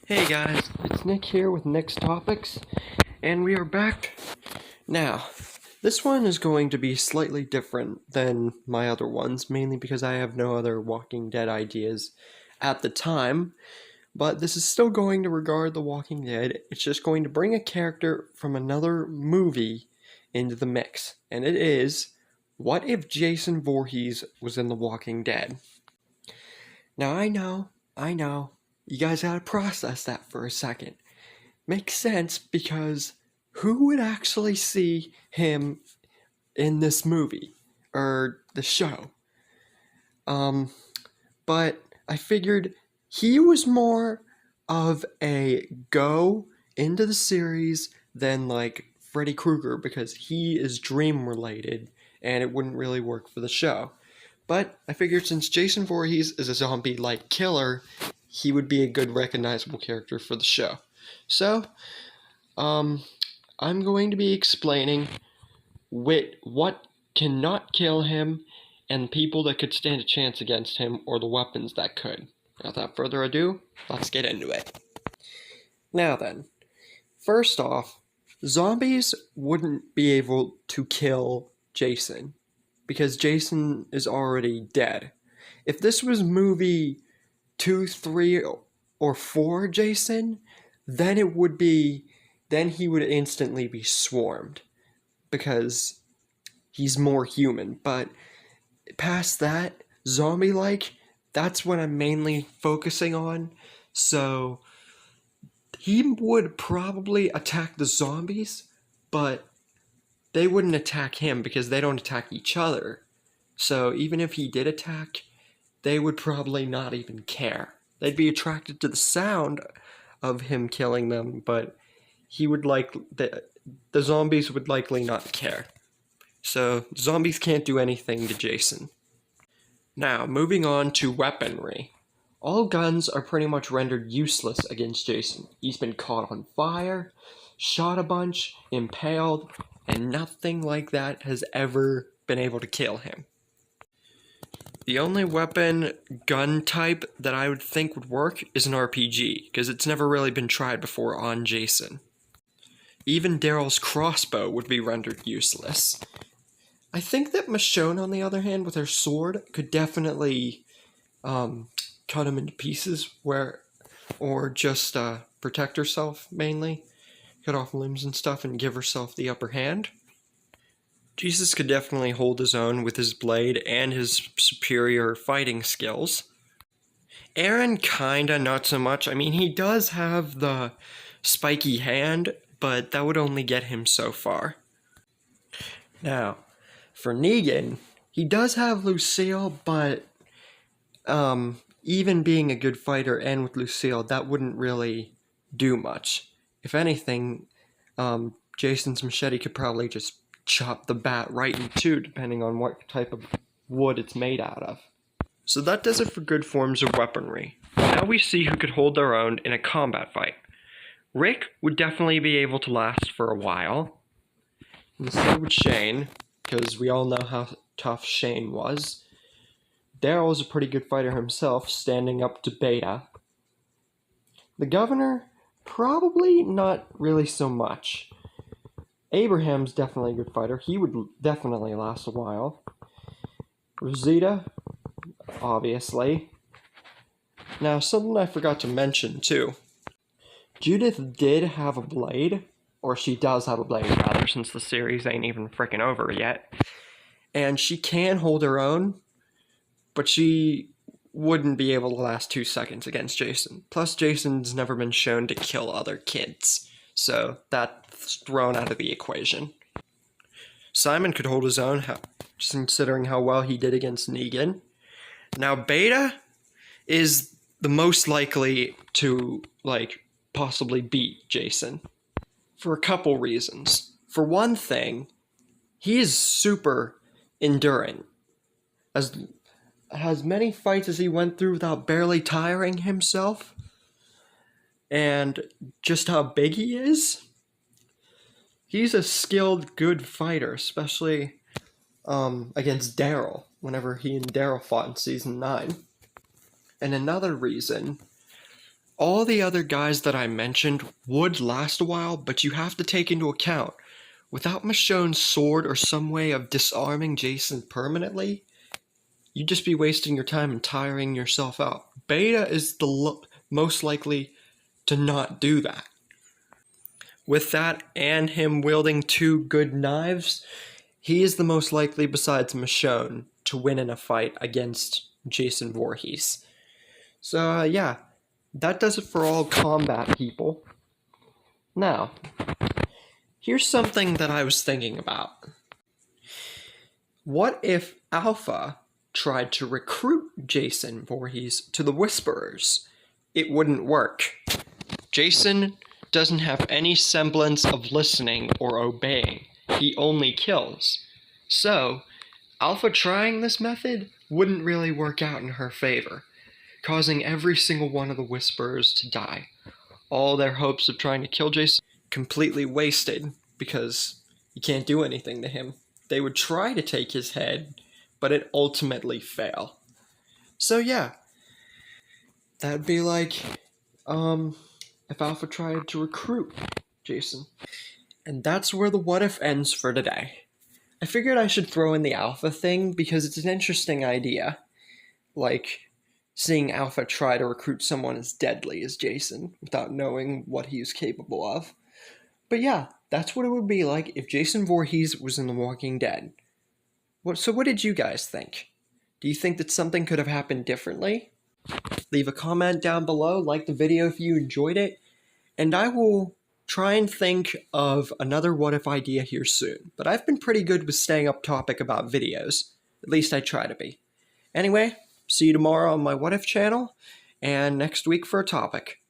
Hey guys, it's Nick here with Nick's Topics, and we are back. Now, this one is going to be slightly different than my other ones, mainly because I have no other Walking Dead ideas at the time, but this is still going to regard The Walking Dead. It's just going to bring a character from another movie into the mix, and it is, what if Jason Voorhees was in The Walking Dead? Now, I know, you guys gotta process that for a second. Makes sense because who would actually see him in this movie or the show? Um, but I figured he was more of a go into the series than like Freddy Krueger because he is dream related and it wouldn't really work for the show. But I figured since Jason Voorhees is a zombie-like killer, he would be a good recognizable character for the show. So, um, I'm going to be explaining what cannot kill him and people that could stand a chance against him or the weapons that could. Without further ado, let's get into it. Now then, first off, zombies wouldn't be able to kill Jason because Jason is already dead. If this was movie 2, 3, or 4 Jason, then then he would instantly be swarmed because he's more human. But past that, zombie-like, that's what I'm mainly focusing on. So he would probably attack the zombies, but they wouldn't attack him because they don't attack each other. So even if he did attack, they would probably not even care. They'd be attracted to the sound of him killing them, but the zombies would likely not care. So zombies can't do anything to Jason. Now, moving on to weaponry. All guns are pretty much rendered useless against Jason. He's been caught on fire, shot a bunch, impaled, and nothing like that has ever been able to kill him. The only gun type that I would think would work is an RPG, because it's never really been tried before on Jason. Even Daryl's crossbow would be rendered useless. I think that Michonne, on the other hand, with her sword, could definitely cut him into pieces, or just protect herself, mainly. Cut off limbs and stuff and give herself the upper hand. Jesus could definitely hold his own with his blade and his superior fighting skills. Aaron kinda, not so much. I mean, he does have the spiky hand, but that would only get him so far. Now, for Negan, he does have Lucille, but even being a good fighter and with Lucille, that wouldn't really do much. If anything, Jason's machete could probably just chop the bat right in two, depending on what type of wood it's made out of. So that does it for good forms of weaponry. Now we see who could hold their own in a combat fight. Rick would definitely be able to last for a while. And so would Shane, because we all know how tough Shane was. Daryl's a pretty good fighter himself, standing up to Beta. The governor, probably not really so much. Abraham's definitely a good fighter. He would definitely last a while. Rosita, obviously. Now, something I forgot to mention, too. Judith did have a blade, or she does have a blade, rather, since the series ain't even frickin' over yet. And she can hold her own, but she wouldn't be able to last 2 seconds against Jason. Plus, Jason's never been shown to kill other kids, so that's thrown out of the equation. Simon could hold his own, just considering how well he did against Negan. Now, Beta is the most likely to, possibly beat Jason. For a couple reasons. For one thing, he is super enduring. As many fights as he went through without barely tiring himself, and just how big he is, he's a skilled, good fighter, especially against Daryl, whenever he and Daryl fought in Season 9. And another reason, all the other guys that I mentioned would last a while, but you have to take into account, without Michonne's sword or some way of disarming Jason permanently, you'd just be wasting your time and tiring yourself out. Beta is the most likely to not do that. With that and him wielding 2 good knives, he is the most likely, besides Michonne, to win in a fight against Jason Voorhees. So yeah, that does it for all combat people. Now, here's something that I was thinking about. What if Alpha tried to recruit Jason Voorhees to the Whisperers? It wouldn't work. Jason doesn't have any semblance of listening or obeying. He only kills. So, Alpha trying this method wouldn't really work out in her favor, causing every single one of the Whisperers to die. All their hopes of trying to kill Jason completely wasted, because you can't do anything to him. They would try to take his head, but it ultimately fail. So yeah, that'd be like, if Alpha tried to recruit Jason. And that's where the what if ends for today. I figured I should throw in the Alpha thing because it's an interesting idea. Like, seeing Alpha try to recruit someone as deadly as Jason without knowing what he's capable of. But yeah, that's what it would be like if Jason Voorhees was in The Walking Dead. So what did you guys think? Do you think that something could have happened differently? Leave a comment down below, like the video if you enjoyed it, and I will try and think of another what if idea here soon. But I've been pretty good with staying up topic about videos. At least I try to be. Anyway, see you tomorrow on my what if channel, and next week for a topic.